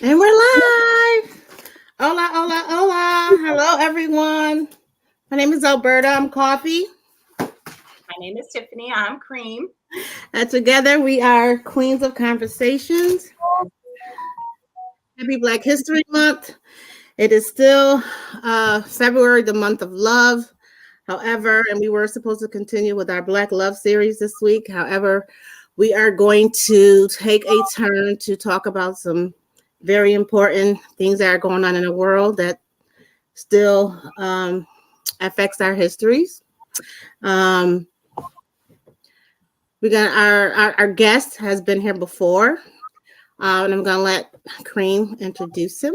And we're live. Hola, hola, hola. Hello, everyone. My name is Alberta. I'm Coffee. My name is Tiffany. I'm Cream. And together we are Queens of Conversations. Happy Black History Month. It is still February, the month of love. However, and we were supposed to continue with our Black Love series this week. However, we are going to take a turn to talk about some very important things that are going on in the world that still affects our histories. Um, we got our guest has been here before, and I'm gonna let Cream introduce him.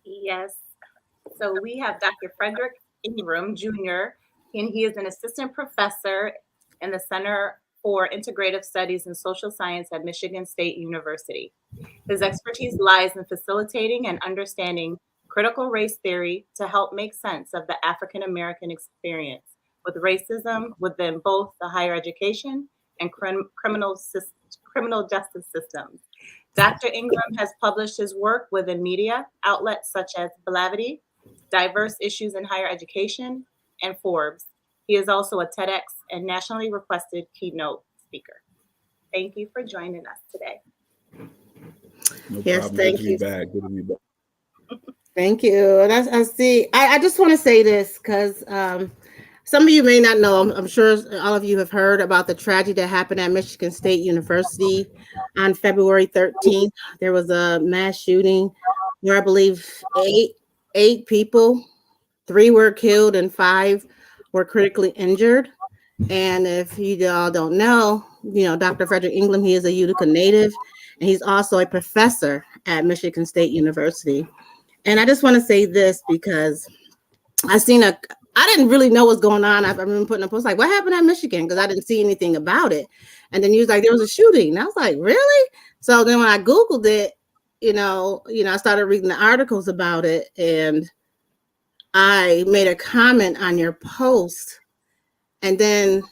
Yes. So we have Dr. Frederick Engram Jr., and he is an assistant professor in the Center for Integrative Studies in Social Science at Michigan State University. His expertise lies in facilitating and understanding critical race theory to help make sense of the African American experience with racism within both the higher education and criminal justice systems. Dr. Ingram has published his work within media outlets such as Blavity, Diverse Issues in Higher Education, and Forbes. He is also a TEDx and nationally requested keynote speaker. Thank you for joining us today. No Yes, problem. thank Good to you. be back. Good to be back. Thank you. And I see. I just want to say this because some of you may not know. I'm sure all of you have heard about the tragedy that happened at Michigan State University on February 13th. There was a mass shooting where I believe eight people, 3 were killed and 5 were critically injured. And if you all don't know, Dr. Frederick Engram, he is a Utica native, and he's also a professor at Michigan State University. And I just want to say this because I didn't really know what's going on. I remember putting a post like, what happened at Michigan? Because I didn't see anything about it. And then he was like, there was a shooting. And I was like, really? So then when I Googled it, I started reading the articles about it, and I made a comment on your post. And then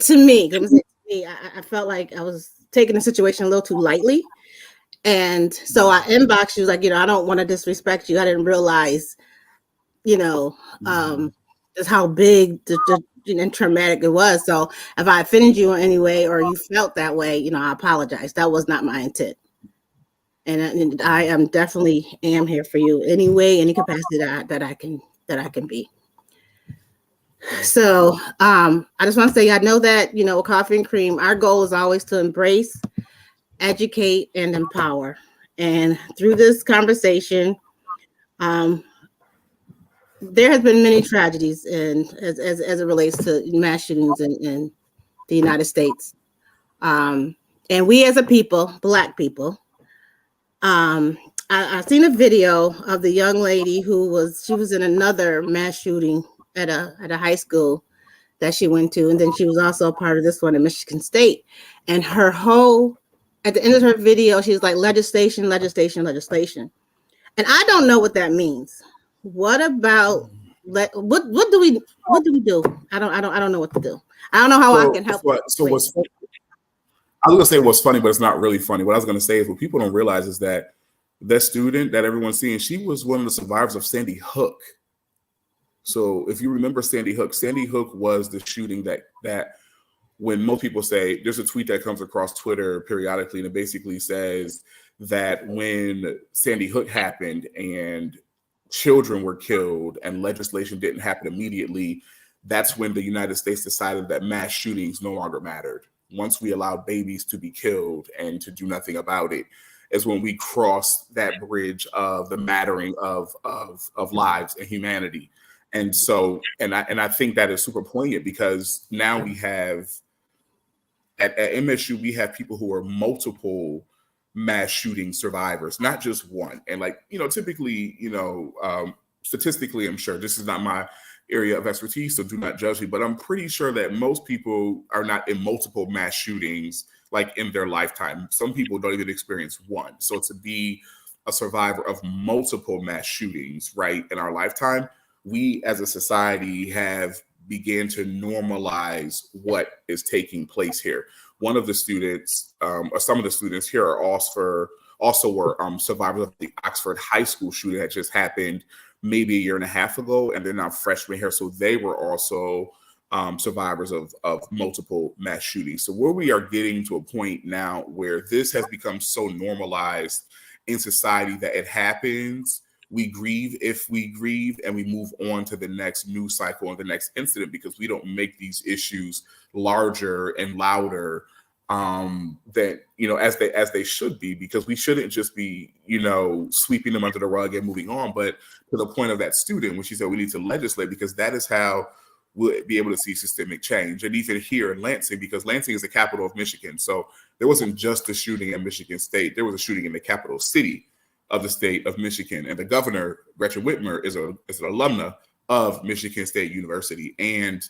to me, I felt like I was taking the situation a little too lightly. And so I inboxed you, like, I don't want to disrespect you. I didn't realize, just how big and traumatic it was. So if I offended you in any way or you felt that way, I apologize. That was not my intent. And I am definitely am here for you anyway, any capacity that I can be. So I just want to say, I know that, Coffee and Cream, our goal is always to embrace, educate, and empower. And through this conversation, there has been many tragedies as it relates to mass shootings in the United States. And we as a people, Black people, I've seen a video of the young lady she was in another mass shooting at a high school that she went to, and then she was also a part of this one at Michigan State. And at the end of her video, she's like, legislation, legislation, legislation. And I don't know what that means. What about what do we do? I don't know what to do. I don't know how I can help. What's funny, I was gonna say what's funny, but it's not really funny. What I was gonna say is what people don't realize is that that student that everyone's seeing, she was one of the survivors of Sandy Hook. So if you remember Sandy Hook was the shooting that when most people say, there's a tweet that comes across Twitter periodically, and it basically says that when Sandy Hook happened and children were killed and legislation didn't happen immediately, that's when the United States decided that mass shootings no longer mattered. Once we allowed babies to be killed and to do nothing about it, is when we crossed that bridge of the mattering of lives and humanity. And so, and I think that is super poignant because now we have at MSU, we have people who are multiple mass shooting survivors, not just one. And typically, statistically, I'm sure this is not my area of expertise, so do not judge me, but I'm pretty sure that most people are not in multiple mass shootings like in their lifetime. Some people don't even experience one. So to be a survivor of multiple mass shootings, right, in our lifetime, we as a society have began to normalize what is taking place here. one of the students, or some of the students here are also were survivors of the Oxford High School shooting that just happened maybe a year and a half ago, and they're now freshmen here. So they were also survivors of multiple mass shootings. So where we are getting to a point now where this has become so normalized in society that it happens, we grieve if we grieve, and we move on to the next news cycle and the next incident, because we don't make these issues larger and louder that, as they should be, because we shouldn't just be, sweeping them under the rug and moving on. But to the point of that student, when she said we need to legislate, because that is how we'll be able to see systemic change. And even here in Lansing, because Lansing is the capital of Michigan, so there wasn't just a shooting at Michigan State, there was a shooting in the capital city of the state of Michigan. And the governor, Gretchen Whitmer, is an alumna of Michigan State University. And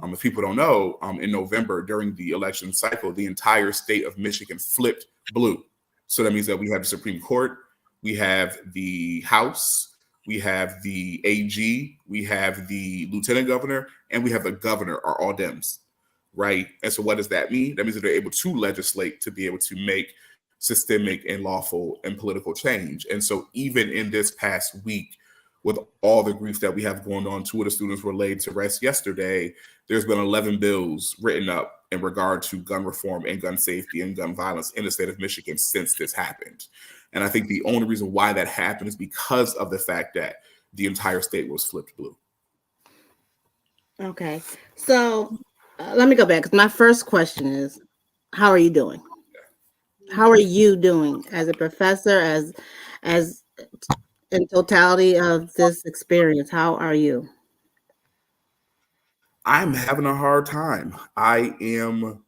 if people don't know, in November during the election cycle, the entire state of Michigan flipped blue. So that means that we have the Supreme Court, we have the House, we have the AG, we have the lieutenant governor, and we have the governor are all Dems, right? And so what does that mean? That means that they're able to legislate to be able to make systemic and lawful and political change. And so even in this past week, with all the grief that we have going on, 2 of the students were laid to rest yesterday. There's been 11 bills written up in regard to gun reform and gun safety and gun violence in the state of Michigan since this happened. And I think the only reason why that happened is because of the fact that the entire state was flipped blue. Okay. So let me go back, because my first question is, how are you doing? How are you doing as a professor, as in totality of this experience? How are you? I'm having a hard time. I am,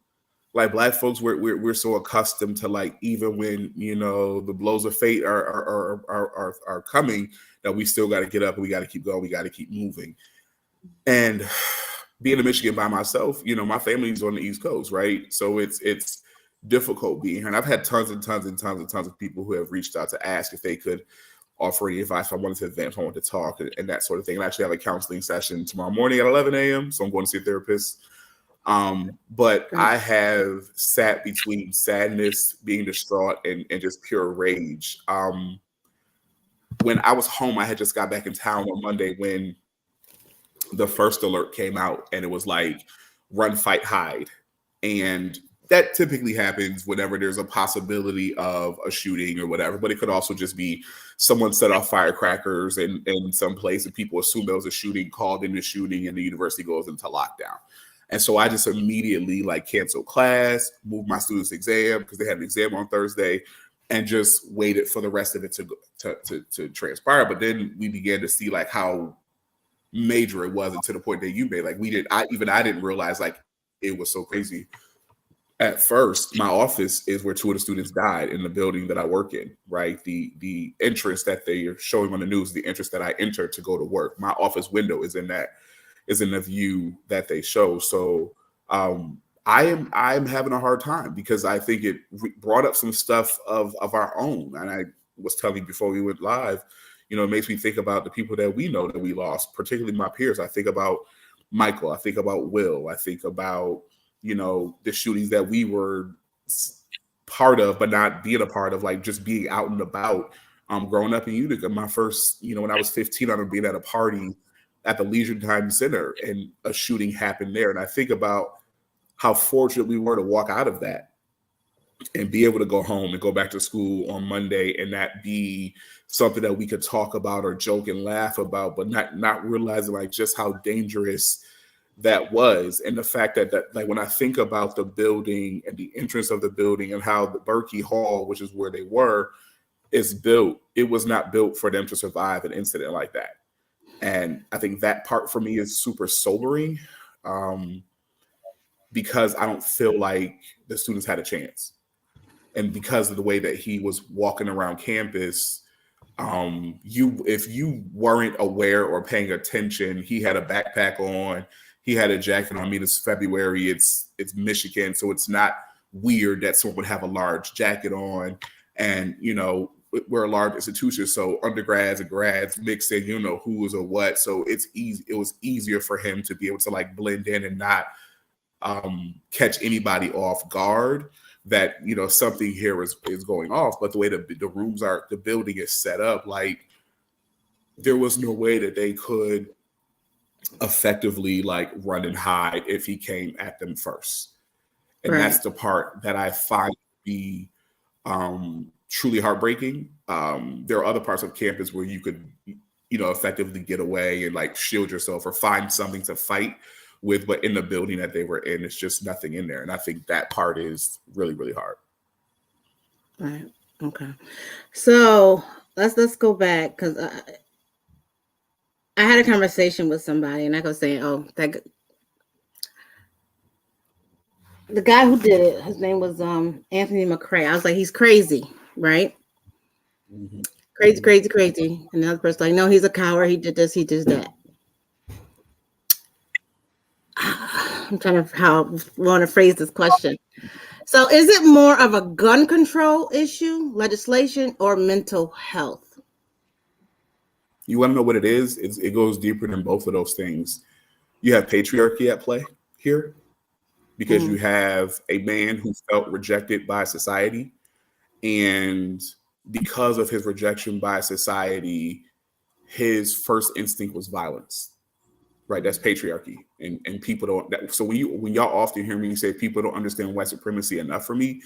like, Black folks, we're so accustomed to, like, even when the blows of fate are coming, that we still got to get up and we got to keep going. We got to keep moving. And being in Michigan by myself, my family's on the East Coast, right? So it's difficult being here. And I've had tons and tons and tons and tons of people who have reached out to ask if they could offer any advice. If I wanted to advance, I wanted to talk and that sort of thing. And I actually have a counseling session tomorrow morning at 11 a.m. So I'm going to see a therapist. But I have sat between sadness, being distraught, and just pure rage. When I was home, I had just got back in town on Monday when the first alert came out, and it was like, run, fight, hide. And that typically happens whenever there's a possibility of a shooting or whatever, but it could also just be someone set off firecrackers in some place and people assume there was a shooting, called in the shooting, and the university goes into lockdown. And so I just immediately canceled class, moved my students' exam because they had an exam on Thursday, and just waited for the rest of it to transpire. But then we began to see how major it was, and to the point that you made, I didn't realize it was so crazy. At first, my office is where 2 of the students died in the building that I work in, right? The entrance that they are showing on the news, the entrance that I enter to go to work. My office window is in the view that they show. So I'm having a hard time, because I think it brought up some stuff of our own. And I was telling you before we went live, it makes me think about the people that we know that we lost, particularly my peers. I think about Michael. I think about Will. I think about the shootings that we were part of, but not being a part of, just being out and about. Growing up in Utica, my first, when I was 15, I remember being at a party at the Leisure Time Center, and a shooting happened there. And I think about how fortunate we were to walk out of that and be able to go home and go back to school on Monday, and that be something that we could talk about or joke and laugh about, but not realizing just how dangerous that was. And the fact that when I think about the building and the entrance of the building and how the Berkey Hall, which is where they were, is built, it was not built for them to survive an incident like that. And I think that part for me is super sobering, because I don't feel like the students had a chance. And because of the way that he was walking around campus, if you weren't aware or paying attention, he had a backpack on, he had a jacket on. I mean, it's February, it's Michigan, so it's not weird that someone would have a large jacket on. And, we're a large institution, so undergrads and grads mix in, who is or what. So it's easy. It was easier for him to be able to blend in and not catch anybody off guard that, you know, something here is going off. But the way the rooms are, the building is set up, like there was no way that they could effectively like run and hide if he came at them first. And Right. that's the part that I find to be truly heartbreaking. There are other parts of campus where you could, you know, effectively get away and like shield yourself or find something to fight with, but in the building that they were in, it's just nothing in there. And I think that part is really, really hard. Right. Okay. So let's go back, because I had a conversation with somebody, and I was saying, "Oh, the guy who did it, his name was Anthony McCrae." I was like, "He's crazy, right? Mm-hmm. Crazy, crazy, crazy." And the other person like, "No, he's a coward. He did this. He did that." I'm trying to want to phrase this question. So, is it more of a gun control issue, legislation, or mental health? You want to know what it is? It goes deeper than both of those things. You have patriarchy at play here, because you have a man who felt rejected by society, and because of his rejection by society, his first instinct was violence. Right, that's patriarchy, and people don't. So when y'all often hear me say people don't understand white supremacy enough for me,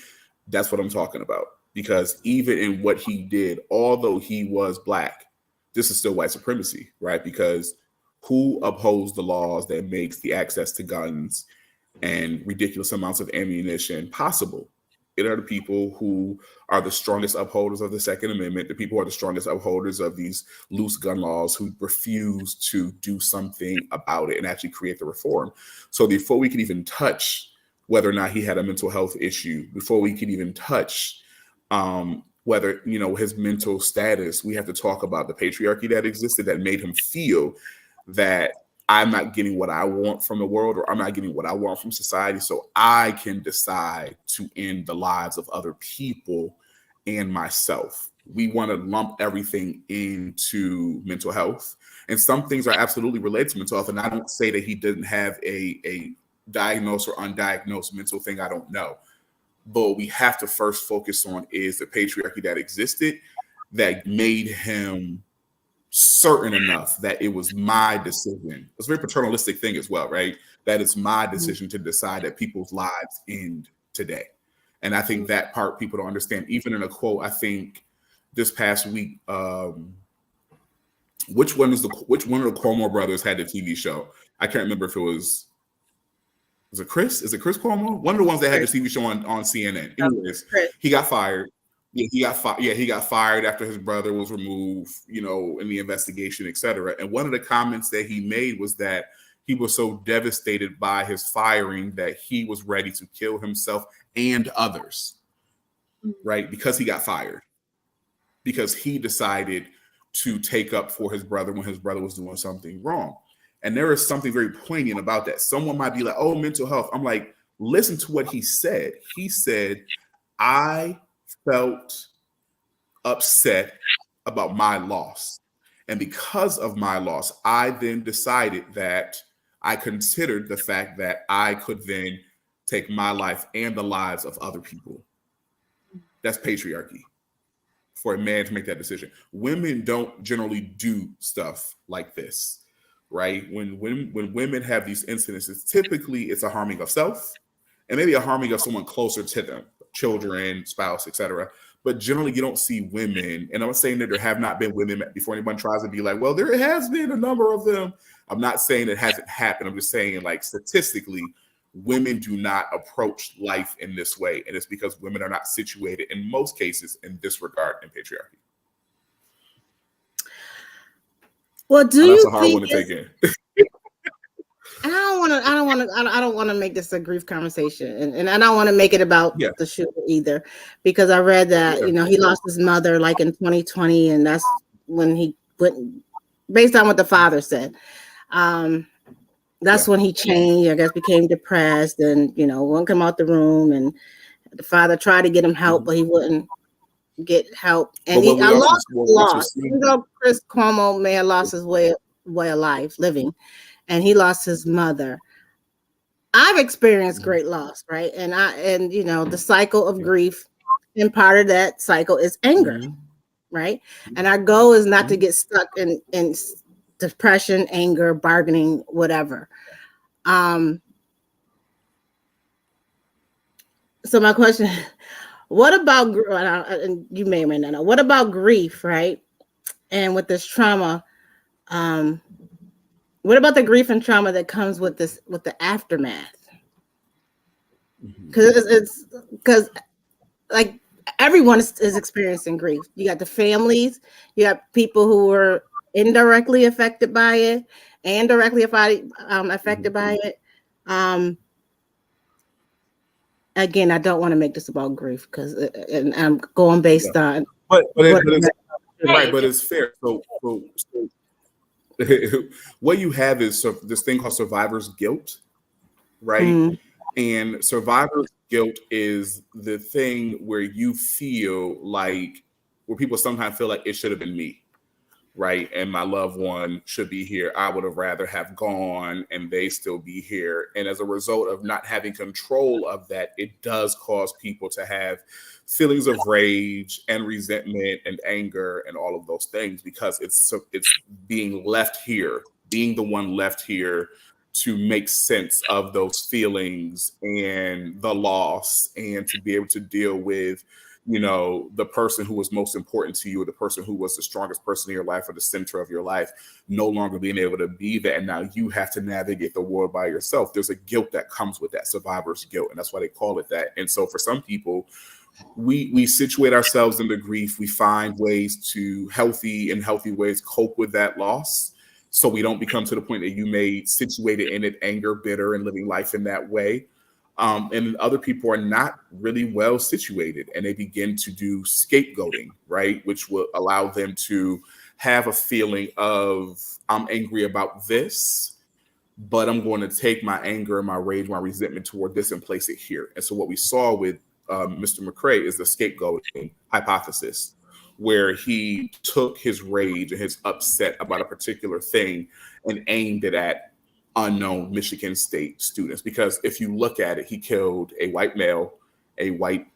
that's what I'm talking about. Because even in what he did, although he was Black, this is still white supremacy, right? Because who upholds the laws that makes the access to guns and ridiculous amounts of ammunition possible? It are the people who are the strongest upholders of the Second Amendment, the people who are the strongest upholders of these loose gun laws, who refuse to do something about it and actually create the reform. So before we could even touch whether or not he had a mental health issue, before we could even touch whether, you know, his mental status, we have to talk about the patriarchy that existed that made him feel that I'm not getting what I want from the world, or I'm not getting what I want from society, so I can decide to end the lives of other people and myself. We want to lump everything into mental health, and some things are absolutely related to mental health. And I don't say that he didn't have a diagnosed or undiagnosed mental thing. I don't know. But what we have to first focus on is the patriarchy that existed that made him certain enough that it was my decision. It's a very paternalistic thing as well, right? That it's my decision to decide that people's lives end today. And I think that part people don't understand. Even in a quote, I think this past week, which one of the Cuomo brothers had the TV show? I can't remember if it was it Chris? Is it Chris Cuomo? One of the ones that had the TV show on CNN. Anyways, he got fired. Yeah, he got fired after his brother was removed, you know, in the investigation, et cetera. And one of the comments that he made was that he was so devastated by his firing that he was ready to kill himself and others, right? Because he got fired. Because he decided to take up for his brother when his brother was doing something wrong. And there is something very poignant about that. Someone might be like, oh, mental health. I'm like, listen to what he said. He said, I felt upset about my loss. And because of my loss, I then decided that I considered the fact that I could then take my life and the lives of other people. That's patriarchy, for a man to make that decision. Women don't generally do stuff like this, right? When women have these incidences, typically it's a harming of self and maybe a harming of someone closer to them, children, spouse, etc. But generally, you don't see women, and I'm not saying that there have not been women before anyone tries to be like, well, there has been a number of them. I'm not saying it hasn't happened. I'm just saying, like, statistically, women do not approach life in this way. And it's because women are not situated, in most cases, in this regard in patriarchy. Well, do that's you a hard think one to take in. I don't want to make this a grief conversation, and I don't want to make it about the shooter either, because I read that you know, he lost his mother like in 2020, and that's when he went, based on what the father said. That's when he changed. I guess became depressed, and you know, wouldn't come out the room, and the father tried to get him help, but he wouldn't get help, and I lost. You know, Chris Cuomo may have lost his way of life living. And he lost his mother. I've experienced great loss, right? And the cycle of grief, and part of that cycle is anger, right? And our goal is not to get stuck in depression, anger, bargaining, whatever. So my question, what about, and you may or may not know, what about grief, right? And with this trauma, what about the grief and trauma that comes with the aftermath? Because because like everyone is experiencing grief. You got the families, you got people who were indirectly affected by it and directly affected by it. Again, I don't want to make this about grief because and I'm going based on but what it's right, but it's fair. So what you have is this thing called survivor's guilt, right? And survivor's guilt is the thing where you feel like, where people sometimes feel like it should have been me, right? And my loved one should be here. I would have rather have gone and they still be here. And as a result of not having control of that, it does cause people to have feelings of rage and resentment and anger and all of those things, because it's being left here, being the one left here to make sense of those feelings and the loss, and to be able to deal with the person who was most important to you, or the person who was the strongest person in your life, or the center of your life, no longer being able to be that. And now you have to navigate the world by yourself. There's a guilt that comes with that, survivor's guilt. And that's why they call it that. And so for some people, we situate ourselves in the grief. We find ways to healthy ways cope with that loss, so we don't become to the point that you may situate it in it, anger, bitter, and living life in that way. And other people are not really well situated, and they begin to do scapegoating, right? Which will allow them to have a feeling of, I'm angry about this, but I'm going to take my anger, my rage, my resentment toward this and place it here. And so what we saw with Mr. McCrae is the scapegoating hypothesis, where he took his rage and his upset about a particular thing and aimed it at unknown Michigan State students. Because if you look at it, he killed a white male, a white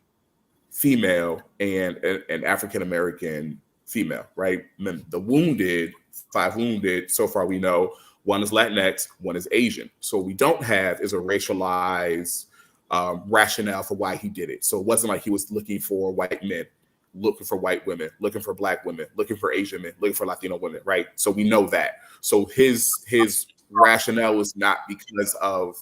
female, and an African-American female, right? And then the 5 wounded, so far we know, one is Latinx, one is Asian. So what we don't have is a racialized rationale for why he did it. So it wasn't like he was looking for white men, looking for white women, looking for black women, looking for Asian men, looking for Latino women, right? So we know that. So his rationale is not because of,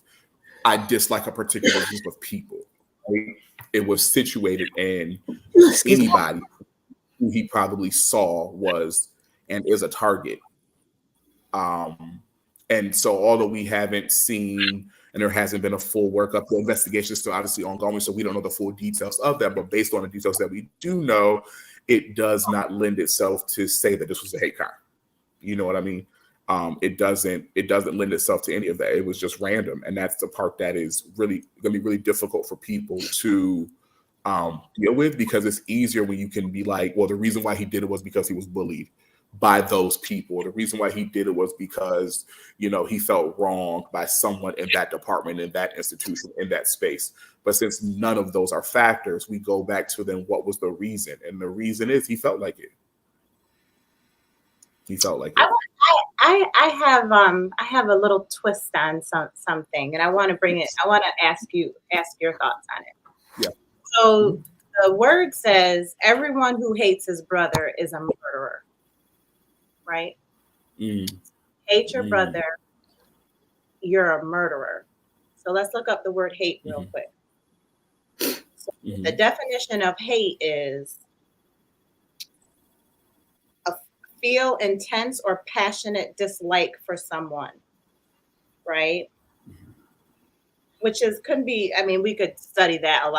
I dislike a particular group of people, right? It was situated in anybody who he probably saw was and is a target. And so although we haven't seen, and there hasn't been a full workup, the investigation is still obviously ongoing, so we don't know the full details of that, but based on the details that we do know, it does not lend itself to say that this was a hate crime. You know what I mean? It doesn't lend itself to any of that. It was just random. And that's the part that is really going to be really difficult for people to deal with, because it's easier when you can be like, well, the reason why he did it was because he was bullied by those people. The reason why he did it was because, he felt wronged by someone in that department, in that institution, in that space. But since none of those are factors, we go back to then what was the reason? And the reason is he felt like it. He felt like it. I have a little twist on something, and I want to ask your thoughts on it. Yeah. So the word says everyone who hates his brother is a murderer, right? Hate your brother, you're a murderer. So let's look up the word hate real quick. So the definition of hate is feel intense or passionate dislike for someone, right? Which could be, we could study that a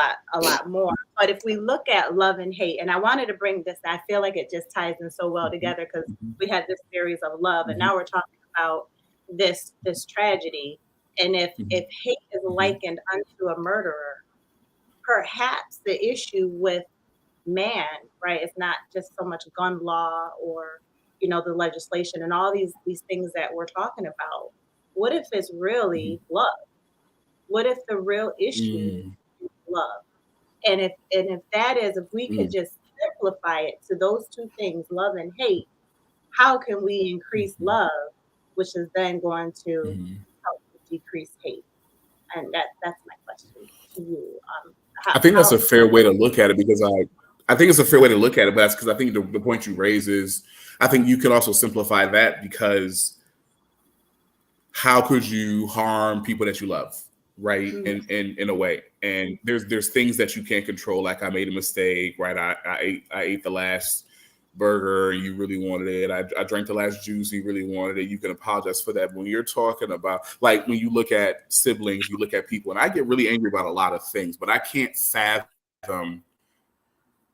lot more. But if we look at love and hate, and I wanted to bring this, I feel like it just ties in so well together, because we had this series of love, and now we're talking about this tragedy. And if hate is likened unto a murderer, perhaps the issue with man, right, it's not just so much gun law or the legislation and all these things that we're talking about. What if it's really love? What if the real issue Mm, is love? And if that is, if we could mm, just simplify it to those two things, love and hate, how can we increase mhm, love, which is then going to mhm. help decrease hate? And that's my question to you. I think that's How a fair way to look at it because I think it's a fair way to look at it, but that's because I think the point you raise is I think you could also simplify that because how could you harm people that you love, right? Mhm. In a way, and there's things that you can't control, like I made a mistake, right? I ate the last burger and you really wanted it. I drank the last juice, you really wanted it. You can apologize for that. But when you're talking about, like, when you look at siblings, you look at people, and I get really angry about a lot of things, but I can't fathom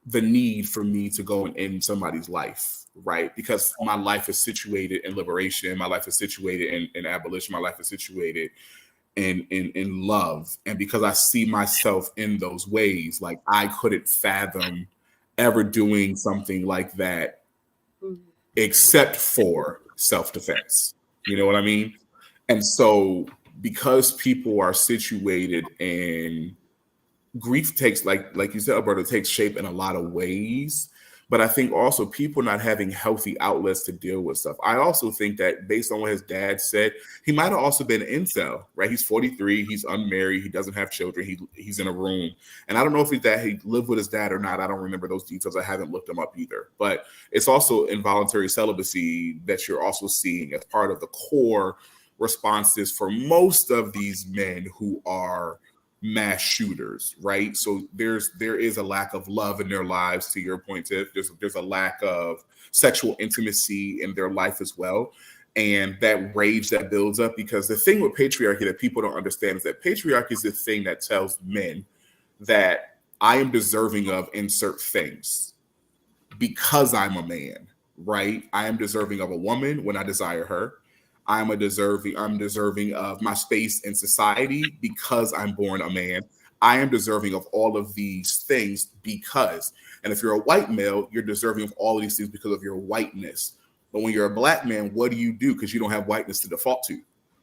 the need for me to go and end somebody's life, right? Because my life is situated in liberation, my life is situated in abolition, my life is situated in love. And because I see myself in those ways, like I couldn't fathom ever doing something like that Mhm. except for self-defense. You know what I mean? And so because people are situated in grief takes like you said, Alberto, takes shape in a lot of ways. But I think also people not having healthy outlets to deal with stuff. I also think that based on what his dad said, he might have also been an incel, right? He's 43, he's unmarried, he doesn't have children, he's in a room. And I don't know if he's that he lived with his dad or not. I don't remember those details. I haven't looked them up either. But it's also involuntary celibacy that you're also seeing as part of the core responses for most of these men who are mass shooters, right? So there is a lack of love in their lives. To your point, Tiff, there's a lack of sexual intimacy in their life as well, and that rage that builds up. Because the thing with patriarchy that people don't understand is that patriarchy is the thing that tells men that I am deserving of insert things because I'm a man, right? I am deserving of a woman when I desire her. I'm deserving of my space in society because I'm born a man. I am deserving of all of these things because, and if you're a white male, you're deserving of all of these things because of your whiteness. But when you're a black man, what do you do? Because you don't have whiteness to default to,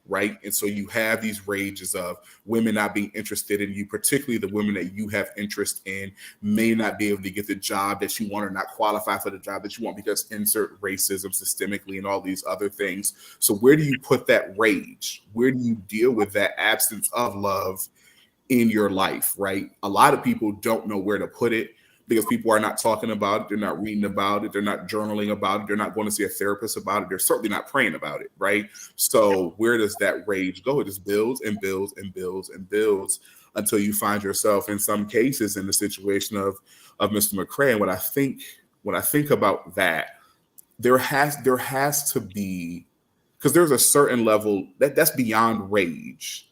right? And so you have these rages of women not being interested in you, particularly the women that you have interest in may not be able to get the job that you want or not qualify for the job that you want because insert racism systemically and all these other things. So where do you put that rage? Where do you deal with that absence of love in your life, right? A lot of people don't know where to put it because people are not talking about it. They're not reading about it. They're not journaling about it. They're not going to see a therapist about it. They're certainly not praying about it, right? So where does that rage go? It just builds and builds and builds and builds until you find yourself in some cases in the situation of Mr. McCray. And when I think about that, there has to be, because there's a certain level that's beyond rage,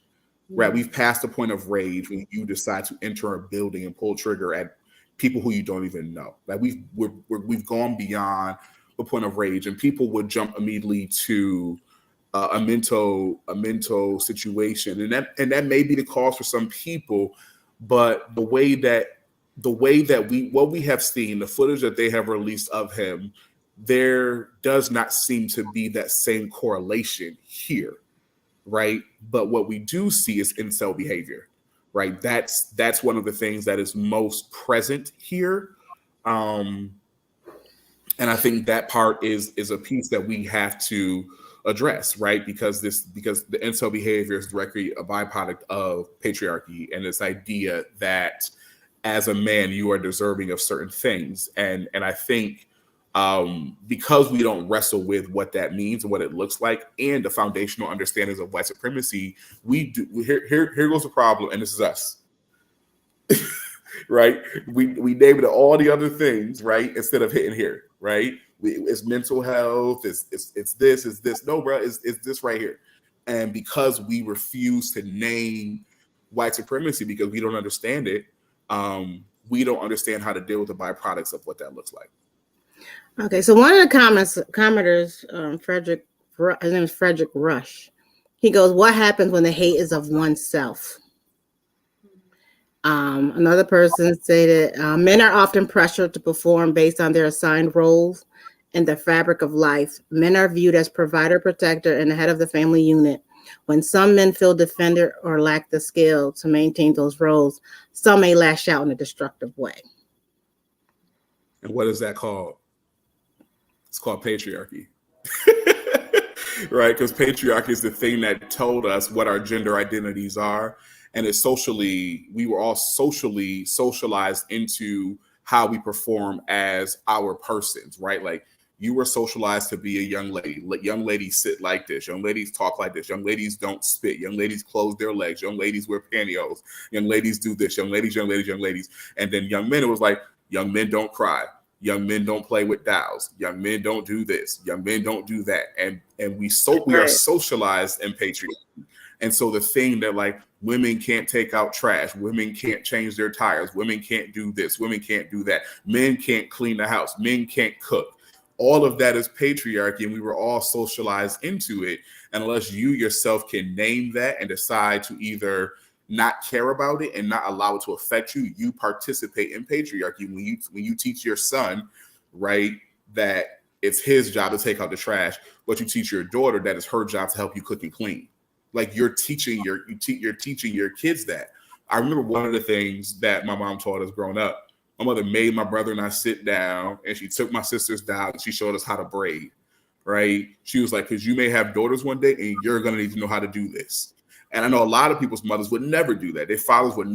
right? Mhm. We've passed the point of rage when you decide to enter a building and pull trigger at people who you don't even know. Like we've gone beyond the point of rage, and people would jump immediately to a mental situation, and that may be the cause for some people, but the way that we have seen, the footage that they have released of him, there does not seem to be that same correlation here, right? But what we do see is incel behavior, right? That's one of the things that is most present here. Um, and I think that part is a piece that we have to address, right? Because the incel behavior is directly a byproduct of patriarchy and this idea that as a man you are deserving of certain things, and I think because we don't wrestle with what that means and what it looks like and the foundational understandings of white supremacy, we do here goes the problem, and this is us, right? We named it all the other things, right? Instead of hitting here, right? It's mental health, it's this. No, bro, it's this right here. And because we refuse to name white supremacy because we don't understand it, we don't understand how to deal with the byproducts of what that looks like. Okay, so one of the commenters, his name is Frederick Rush. He goes, "What happens when the hate is of oneself?" Another person stated, "Men are often pressured to perform based on their assigned roles in the fabric of life. Men are viewed as provider, protector, and the head of the family unit. When some men feel defended or lack the skill to maintain those roles, some may lash out in a destructive way. And what is that called? It's called patriarchy. Right? Because patriarchy is the thing that told us what our gender identities are. And it's we were all socialized into how we perform as our persons, right? Like you were socialized to be a young lady. Let young ladies sit like this. Young ladies talk like this. Young ladies don't spit. Young ladies close their legs. Young ladies wear pantyhose. Young ladies do this. Young ladies, young ladies, young ladies. And then young men, it was like, young men don't cry. Young men don't play with dolls. Young men don't do this. Young men don't do that. And we are socialized in patriarchy. And so the thing that like women can't take out trash, women can't change their tires, women can't do this, women can't do that, men can't clean the house, men can't cook. All of that is patriarchy, and we were all socialized into it. And unless you yourself can name that and decide to either not care about it and not allow it to affect you, you participate in patriarchy. When you teach your son, right, that it's his job to take out the trash, but you teach your daughter that it's her job to help you cook and clean. Like you're teaching your kids that. I remember one of the things that my mom taught us growing up. My mother made my brother and I sit down, and she took my sisters down and she showed us how to braid. Right? She was like, because you may have daughters one day, and you're gonna need to know how to do this. And I know a lot of people's mothers would never do that. Their fathers would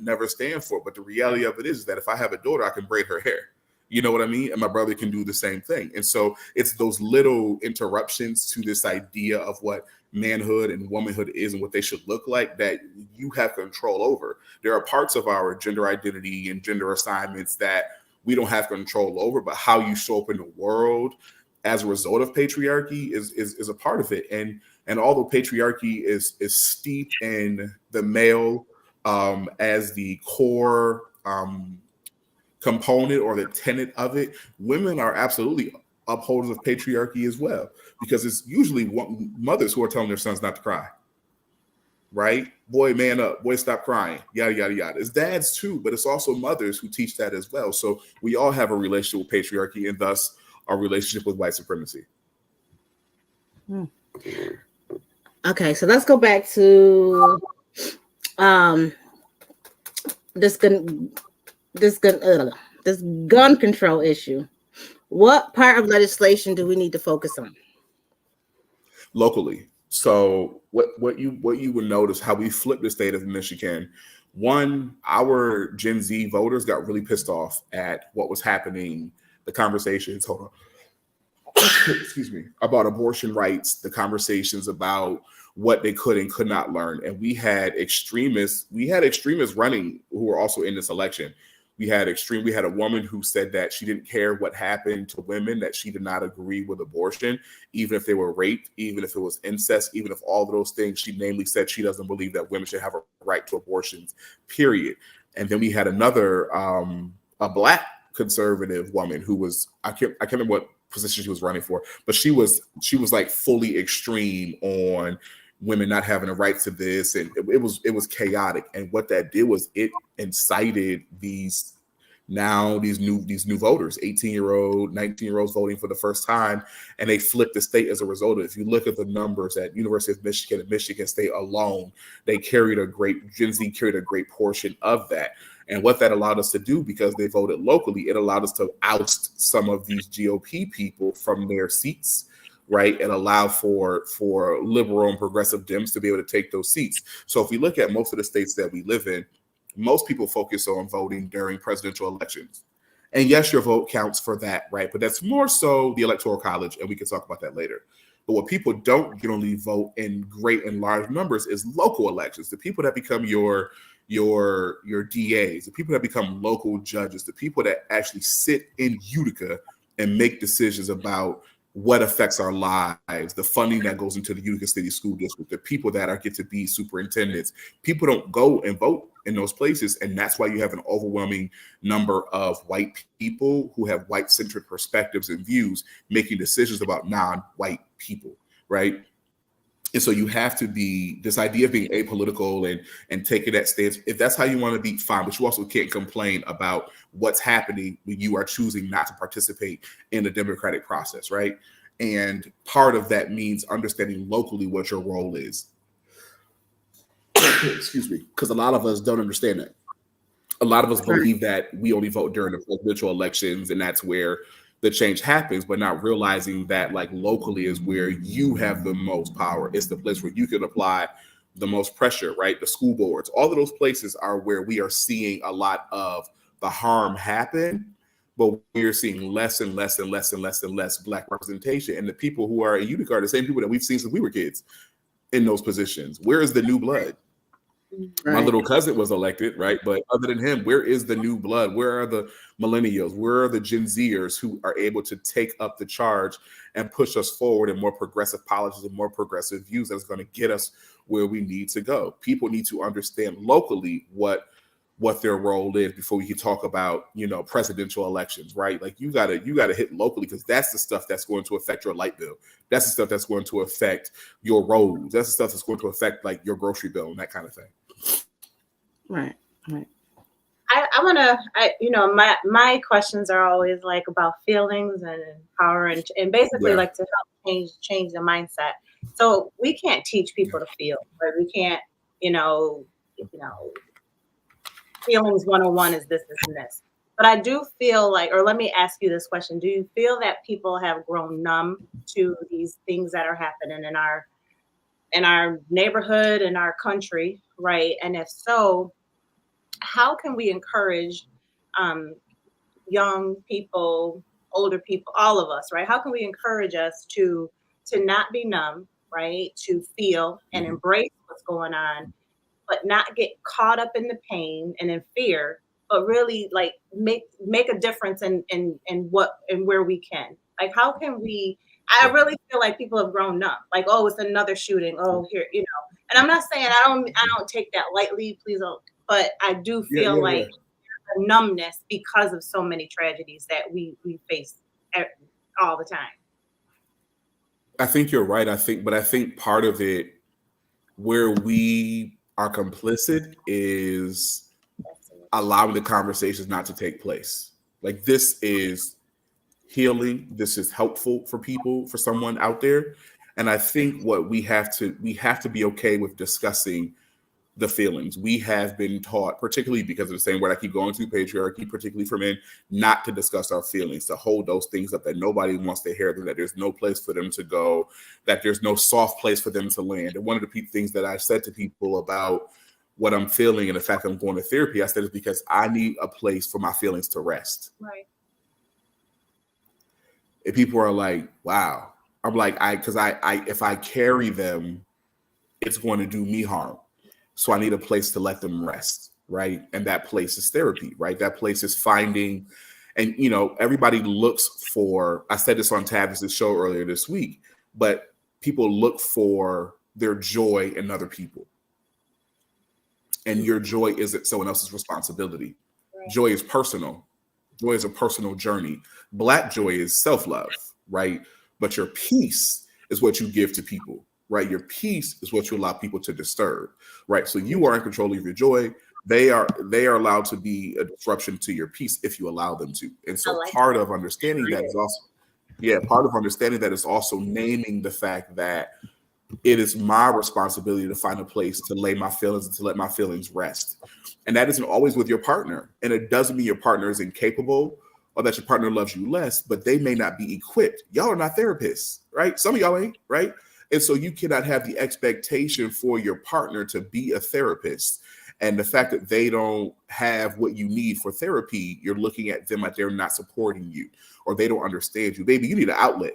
never stand for it. But the reality of it is that if I have a daughter, I can braid her hair. You know what I mean? And my brother can do the same thing. And so it's those little interruptions to this idea of what manhood and womanhood is and what they should look like that you have control over. There are parts of our gender identity and gender assignments that we don't have control over, but how you show up in the world as a result of patriarchy is a part of it. And although patriarchy is steeped in the male as the core component or the tenet of it, women are absolutely upholders of patriarchy as well, because it's usually mothers who are telling their sons not to cry. Right? Boy, man up. Boy, stop crying. Yada, yada, yada. It's dads too, but it's also mothers who teach that as well. So we all have a relationship with patriarchy and thus our relationship with white supremacy. Okay, so let's go back to this gun control issue. What part of legislation do we need to focus on? Locally. So what you would notice how we flipped the state of Michigan. One, our Gen Z voters got really pissed off at what was happening, the conversations, excuse me, about abortion rights, the conversations about what they could and could not learn. And we had extremists running who were also in this election. We had a woman who said that she didn't care what happened to women, that she did not agree with abortion, even if they were raped, even if it was incest, even if all of those things. She namely said she doesn't believe that women should have a right to abortions, period. And then we had another, a Black conservative woman who was, I can't remember what position she was running for, but she was like fully extreme on women not having a right to this, and it was chaotic. And what that did was it incited these new voters, 18-year-old, 19-year-olds voting for the first time, and they flipped the state as a result of it. If you look at the numbers at University of Michigan and Michigan State alone, Gen Z carried a great portion of that. And what that allowed us to do, because they voted locally, it allowed us to oust some of these GOP people from their seats, right, and allow for liberal and progressive Dems to be able to take those seats. So if we look at most of the states that we live in, most people focus on voting during presidential elections. And yes, your vote counts for that, right? But that's more so the Electoral College, and we can talk about that later. But what people don't generally vote in great and large numbers is local elections. The people that become your DAs, the people that become local judges, the people that actually sit in Utica and make decisions about what affects our lives, the funding that goes into the Utica City School District, the people that get to be superintendents. People don't go and vote in those places, and that's why you have an overwhelming number of white people who have white-centered perspectives and views making decisions about non-white people, right? And so you have to be, this idea of being apolitical and taking that stance, if that's how you want to be, fine, but you also can't complain about what's happening when you are choosing not to participate in the democratic process, right? And part of that means understanding locally what your role is. Excuse me, because a lot of us don't understand that. A lot of us believe that we only vote during the presidential elections and that's where the change happens, but not realizing that like locally is where you have the most power. It's the place where you can apply the most pressure, right? The school boards, all of those places are where we are seeing a lot of the harm happen, but we're seeing less and less and less and less and less Black representation. And the people who are in Utica are the same people that we've seen since we were kids in those positions. Where is the new blood? My little cousin was elected, right? But other than him, where is the new blood? Where are the millennials? Where are the Gen Zers who are able to take up the charge and push us forward in more progressive policies and more progressive views that's going to get us where we need to go? People need to understand locally what their role is before we can talk about, presidential elections, right? Like you gotta hit locally because that's the stuff that's going to affect your light bill. That's the stuff that's going to affect your roads. That's the stuff that's going to affect like your grocery bill and that kind of thing. Right. I want to, my questions are always like about feelings and power and basically like to help change the mindset. So we can't teach people to feel, right? We can't, feelings 101 is this, this, and this. But I do feel like, or let me ask you this question. Do you feel that people have grown numb to these things that are happening in our neighborhood, in our country, right? And if so, how can we encourage young people, older people, all of us, right? How can we encourage us to not be numb, right? To feel and embrace what's going on, but not get caught up in the pain and in fear, but really like make a difference in what and where we can. Like, how can we? I really feel like people have grown numb. Like, oh, it's another shooting. Oh, here, And I'm not saying I don't take that lightly. Please don't. But I do feel like a numbness because of so many tragedies that we face all the time. I think you're right. I think part of it where we are complicit is allowing the conversations not to take place. Like this is healing. This is helpful for people, for someone out there. And I think what we have to be okay with discussing the feelings. We have been taught, particularly because of the same word I keep going to, patriarchy, particularly for men, not to discuss our feelings, to hold those things up that nobody wants to hear, that there's no place for them to go, that there's no soft place for them to land. And one of the things that I said to people about what I'm feeling and the fact that I'm going to therapy, I said it's because I need a place for my feelings to rest. Right. And people are like, wow. I'm like, because if I carry them, it's going to do me harm. So I need a place to let them rest, right? And that place is therapy, right? That place is finding, and everybody looks for, I said this on Tavis's show earlier this week, but people look for their joy in other people. And your joy isn't someone else's responsibility. Right. Joy is personal. Joy is a personal journey. Black joy is self-love, right? But your peace is what you give to people. Right, your peace is what you allow people to disturb. Right, so you are in control of your joy. They are allowed to be a disruption to your peace if you allow them to. And so part of understanding that is also naming the fact that it is my responsibility to find a place to lay my feelings and to let my feelings rest. And that isn't always with your partner. And it doesn't mean your partner is incapable or that your partner loves you less, but they may not be equipped. Y'all are not therapists, right? Some of y'all ain't, right? And so you cannot have the expectation for your partner to be a therapist. And the fact that they don't have what you need for therapy, you're looking at them like they're not supporting you or they don't understand you. Baby, you need an outlet.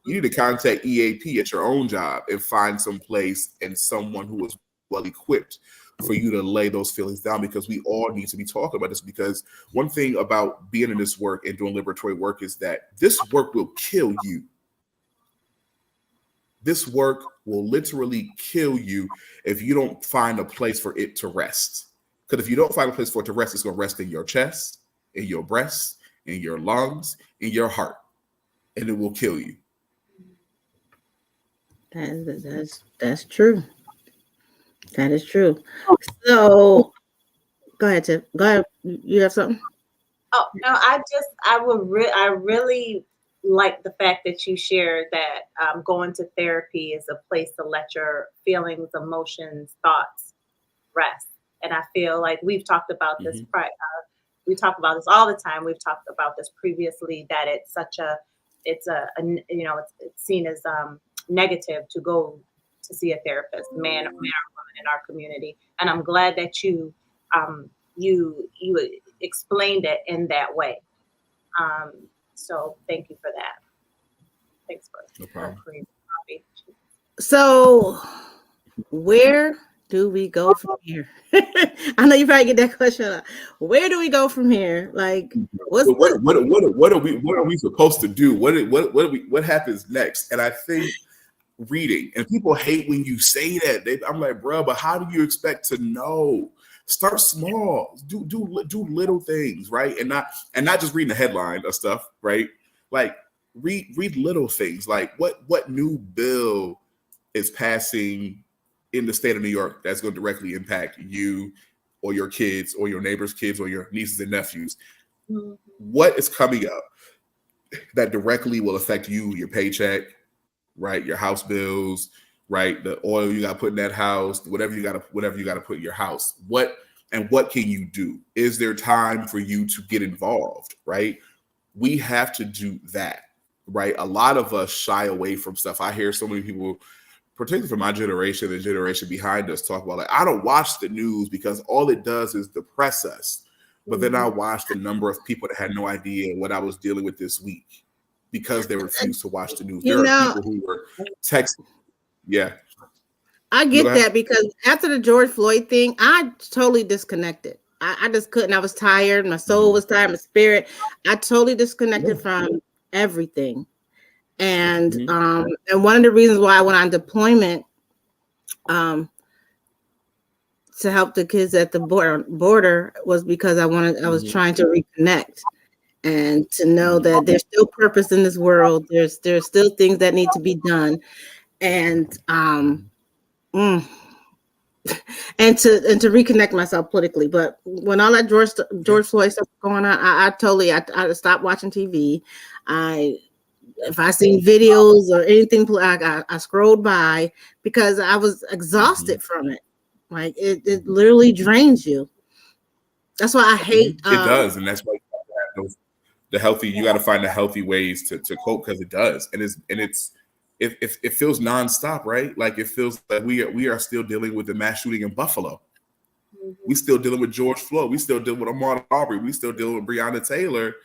You need to contact EAP at your own job and find some place and someone who is well equipped for you to lay those feelings down, because we all need to be talking about this. Because one thing about being in this work and doing liberatory work is that this work will kill you. This work will literally kill you if you don't find a place for it to rest. Because if you don't find a place for it to rest, it's going to rest in your chest, in your breast, in your lungs, in your heart, and it will kill you. That's true. That is true. So, go ahead, Tiff. Go ahead. You have something? Oh no, I really like the fact that you shared that going to therapy is a place to let your feelings, emotions, thoughts rest. And I feel like we've talked about this. Mhm. We talk about this all the time. We've talked about this previously, that it's such a, it's seen as negative to go to see a therapist, man or woman in our community. And I'm glad that um, you explained it in that way. Um, so thank you for that. Thanks No for problem. creating the copy. So, where do we go from here? I know you probably get that question a lot. Where do we go from here? Like, what's But what are we supposed to do? What happens next? And I think reading, and people hate when you say that. I'm like, bro, but how do you expect to know? Start small. Do little things, right? And not just reading the headline of stuff, right? Like read little things. Like what new bill is passing in the state of New York that's going to directly impact you or your kids or your neighbors' kids or your nieces and nephews. Mhm. What is coming up that directly will affect you, your paycheck, right? Your house bills, right? The oil you got to put in that house, whatever you got to put in your house. What can you do? Is there time for you to get involved, right? We have to do that, right? A lot of us shy away from stuff. I hear so many people, particularly from my generation, the generation behind us, talk about like, I don't watch the news because all it does is depress us. But then I watched the number of people that had no idea what I was dealing with this week because they refused to watch the news. you There are know? people who were texting. Yeah. I Go get ahead. that because after the George Floyd thing, I totally disconnected. I just couldn't. I was tired. My soul was tired. My spirit. I totally disconnected from everything. Mhm. And one of the reasons why I went on deployment um, to help the kids at the border was because I was Mhm. trying to reconnect and to know Mhm. that there's still purpose in this world. There's still things that need to be done, and mm, and to reconnect myself politically. But when all that Yeah. George Floyd stuff was going on, I stopped watching TV. If I seen videos or anything, I scrolled by because I was Mhm. exhausted from it. Like it literally drains you. That's why I hate. It does, and that's why you have to have the healthy. You got to find the healthy ways to cope because it does, it feels nonstop, right? Like it feels like we are still dealing with the mass shooting in Buffalo. We still dealing with George Floyd. We still dealing with Ahmaud Arbery. We still dealing with Breonna Taylor.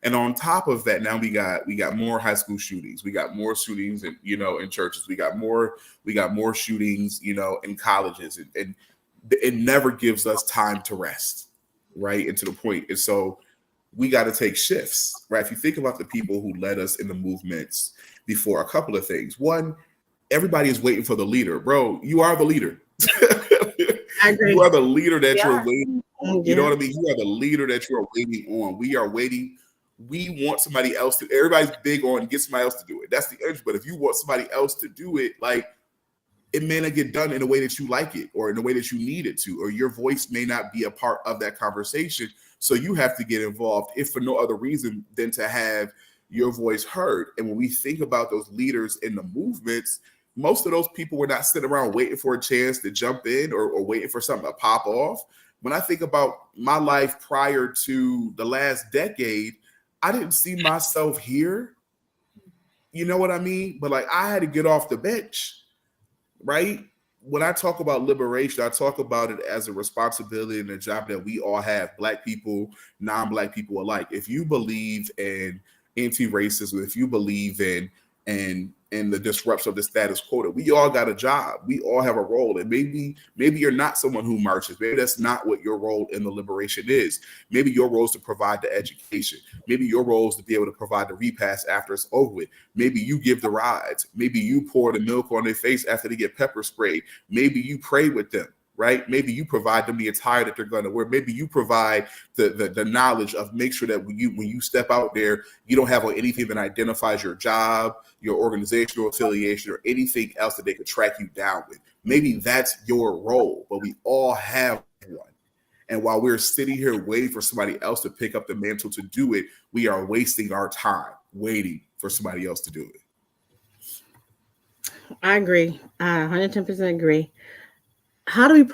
And on top of that, now we got more high school shootings. We got more shootings in churches. We got more shootings, in colleges. And it never gives us time to rest, right? And to the point. And so we got to take shifts, right? If you think about the people who led us in the movements before, a couple of things. One, everybody is waiting for the leader. Bro, you are the leader. I You agree. are the leader that you're Yeah. waiting on. You know Yeah. what I mean? You are the leader that you are waiting on. We are waiting. We want somebody else to. Everybody's big on get somebody else to do it. That's the urge. But if you want somebody else to do it, like it may not get done in a way that you like it or in a way that you need it to, or your voice may not be a part of that conversation. So you have to get involved, if for no other reason than to have your voice heard. And when we think about those leaders in the movements, most of those people were not sitting around waiting for a chance to jump in or waiting for something to pop off. When I think about my life prior to the last decade, I didn't see myself here. You know what I mean? But like I had to get off the bench, right? When I talk about liberation, I talk about it as a responsibility and a job that we all have, Black people, non-Black people alike. If you believe in anti-racism, if you believe in the disruption of the status quo, we all got a job. We all have a role. And maybe you're not someone who marches. Maybe that's not what your role in the liberation is. Maybe your role is to provide the education. Maybe your role is to be able to provide the repast after it's over with. Maybe you give the rides. Maybe you pour the milk on their face after they get pepper sprayed. Maybe you pray with them, right? Maybe you provide them the attire that they're going to wear. Maybe you provide the knowledge of make sure that when you step out there, you don't have anything that identifies your job, your organizational affiliation, or anything else that they could track you down with. Maybe that's your role, but we all have one. And while we're sitting here waiting for somebody else to pick up the mantle to do it, we are wasting our time waiting for somebody else to do it. I agree. I 110% agree. How do we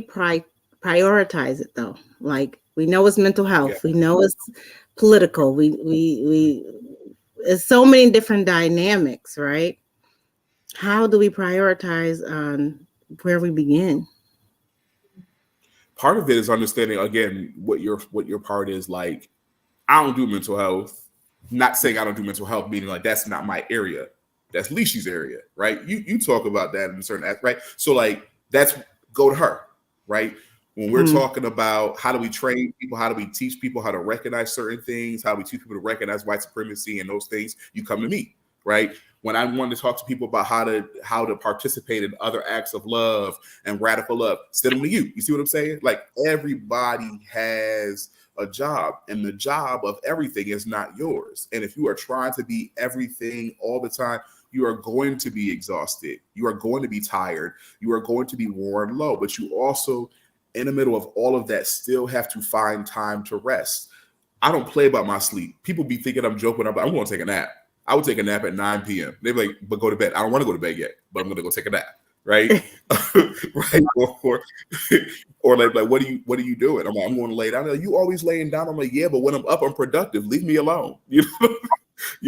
prioritize it though? Like, we know it's mental health, Yeah. we know it's political, we there's so many different dynamics, right? How do we prioritize on where we begin? Part of it is understanding again what your part is. Like, I don't do mental health. Not saying I don't do mental health, meaning like that's not my area. That's Leishy's area, right? You talk about that in a certain aspect, right? So like that's go to her, right? When we're talking about how do we train people, how do we teach people how to recognize certain things, how do we teach people to recognize white supremacy and those things, you come to me, right? When I want to talk to people about how to participate in other acts of love and radical love, send them to you. You see what I'm saying? Like, everybody has a job, and the job of everything is not yours. And if you are trying to be everything all the time, you are going to be exhausted. You are going to be tired. You are going to be worn low. But you also, in the middle of all of that, still have to find time to rest. I don't play about my sleep. People be thinking I'm joking. I'm going to take a nap. I would take a nap at 9 p.m. They'd be like, but go to bed. I don't want to go to bed yet, but I'm going to go take a nap. Right. Right. Or like, what are you doing? I'm like, I'm going to lay down. Like, you always laying down. I'm like, yeah, but when I'm up, I'm productive. Leave me alone. You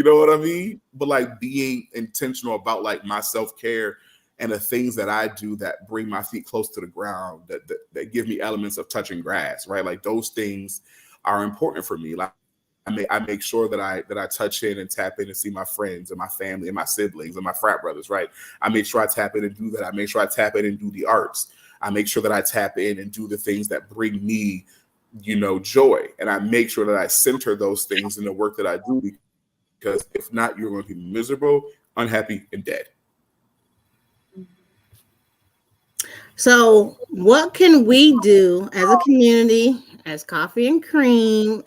know what I mean? But like, being intentional about like my self-care and the things that I do that bring my feet close to the ground, that give me elements of touching grass, right? Like, those things are important for me. Like, I make sure that I touch in and tap in and see my friends and my family and my siblings and my frat brothers, right? I make sure I tap in and do that. I make sure I tap in and do the arts. I make sure that I tap in and do the things that bring me, joy. And I make sure that I center those things in the work that I do, because if not, you're going to be miserable, unhappy, and dead. So what can we do as a community, as Coffee and Cream,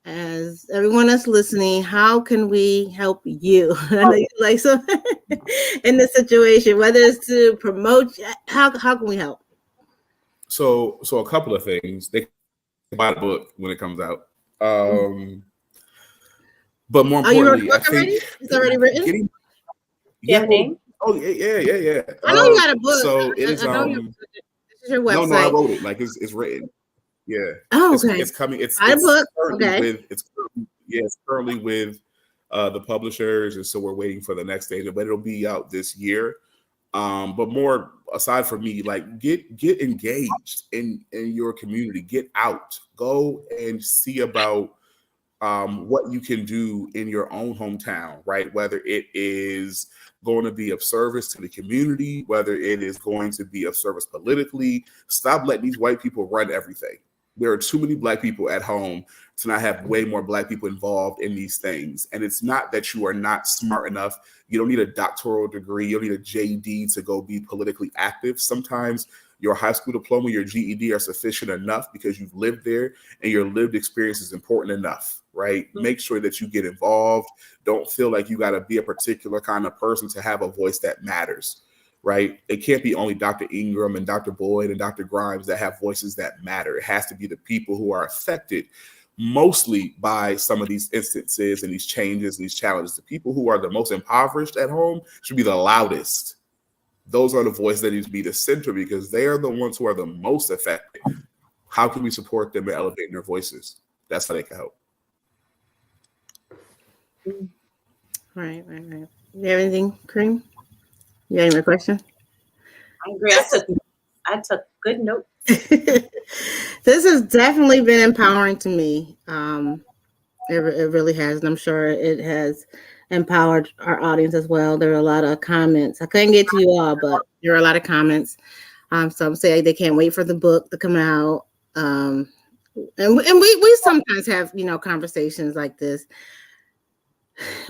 as everyone that's listening? How can we help you? Like, so in this situation, whether it's to promote, how can we help? So a couple of things. They can buy the book when it comes out. But more importantly, I think it's already written. Name? Oh yeah. I know you got a book. So it is. This is your website. No, I wrote it. Like, it's written. Yeah. Oh, okay. It's coming. It's book. Currently Okay. it's currently with the publishers, and so we're waiting for the next stage. But it'll be out this year. But more aside from me, like, get engaged in your community. Get out. Go and see about what you can do in your own hometown, right? Whether it is going to be of service to the community, whether it is going to be of service politically. Stop letting these white people run everything. There are too many black people at home to not have way more black people involved in these things. And it's not that you are not smart enough. You don't need a doctoral degree. You don't need a JD to go be politically active. Sometimes your high school diploma, your GED are sufficient enough because you've lived there, and your lived experience is important enough, right? Make sure that you get involved. Don't feel like you got to be a particular kind of person to have a voice that matters, right? It can't be only Dr. Engram and Dr. Boyd and Dr. Grimes that have voices that matter. It has to be the people who are affected mostly by some of these instances and these changes and these challenges. The people who are the most impoverished at home should be the loudest. Those are the voices that need to be the center, because they are the ones who are the most affected. How can we support them in elevating their voices? That's how they can help. Right. You have anything, Cream? You have any more question? I agree. I took good notes. This has definitely been empowering to me. It really has, and I'm sure it has empowered our audience as well. There are a lot of comments. I couldn't get to you all, but there are a lot of comments. Some say they can't wait for the book to come out. And we sometimes have conversations like this.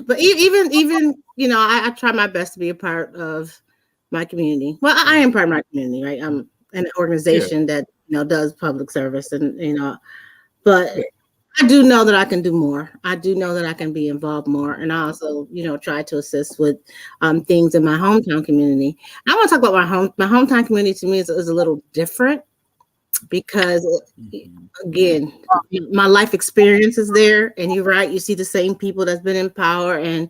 But even I try my best to be a part of my community. Well, I am part of my community, right? I'm in an organization that does public service, and but I do know that I can do more. I do know that I can be involved more, and I also try to assist with things in my hometown community. I want to talk about my hometown community. To me, is a little different. because again, my life experience is there, and you're right. You see the same people that's been in power, and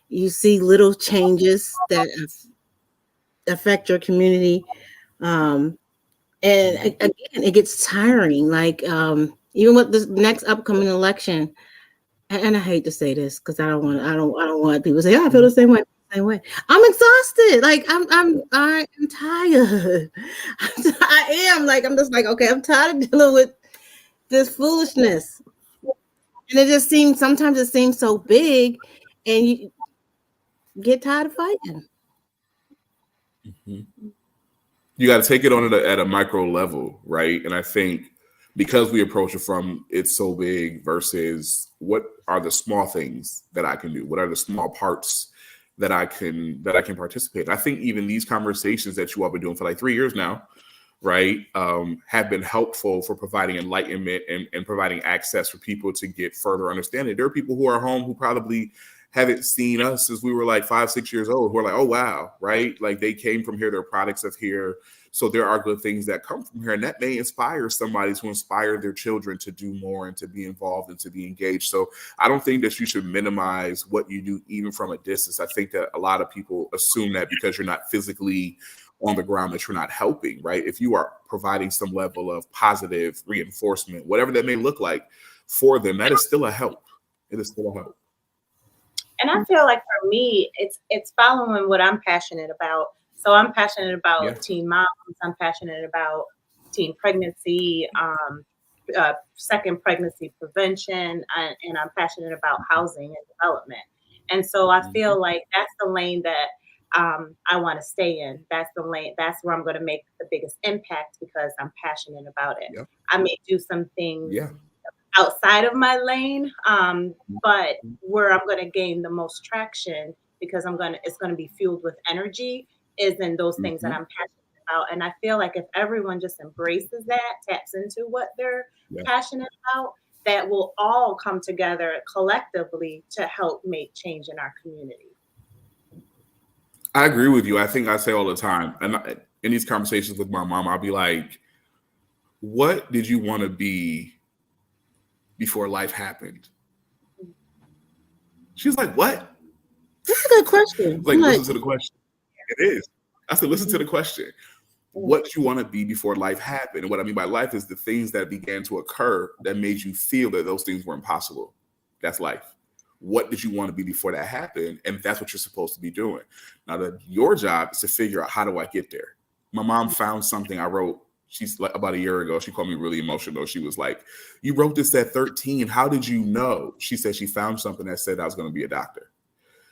you see little changes that affect your community. And again, it gets tiring. Like even with this next upcoming election, and I hate to say this because I don't want people to say, "Oh, I feel the same way." Same way. I'm exhausted. Like I am tired. I am like I'm just like okay. I'm tired of dealing with this foolishness, and it just seems sometimes it seems so big, and you get tired of fighting. You got to take it on at a micro level, right? And I think because we approach it from it's so big versus what are the small things that I can do? What are the small parts that I can participate in? I think even these conversations that you all been doing for like 3 years now, right, have been helpful for providing enlightenment and providing access for people to get further understanding. There are people who are home who probably haven't seen us since we were like 5-6 years old, who are like, oh, wow, right? Like they came from here, they're products of here. So there are good things that come from here, and that may inspire somebody to inspire their children to do more and to be involved and to be engaged. So I don't think that you should minimize what you do, even from a distance. I think that a lot of people assume that because you're not physically on the ground that you're not helping, right? If you are providing some level of positive reinforcement, whatever that may look like for them, that is still a help. It is still a help. And I feel like for me, it's following what I'm passionate about. So I'm passionate about teen moms. I'm passionate about teen pregnancy, second pregnancy prevention, and I'm passionate about housing and development. And so I feel like that's the lane that I want to stay in. That's the lane. That's where I'm going to make the biggest impact because I'm passionate about it. Yep. I may do some things outside of my lane, but where I'm going to gain the most traction because it's going to be fueled with energy is in those things that I'm passionate about. And I feel like if everyone just embraces that, taps into what they're passionate about, that will all come together collectively to help make change in our community. I agree with you. I think I say all the time, and in these conversations with my mom, I'll be like, what did you want to be before life happened? She's like, what? That's a good question. Like, listen to the question. It is. I said, listen to the question. What you want to be before life happened. And what I mean by life is the things that began to occur that made you feel that those things were impossible. That's life. What did you want to be before that happened? And that's what you're supposed to be doing. Now, your job is to figure out, how do I get there? My mom found something I wrote. She's like about a year ago. She called me really emotional. She was like, you wrote this at 13. How did you know? She said she found something that said I was going to be a doctor.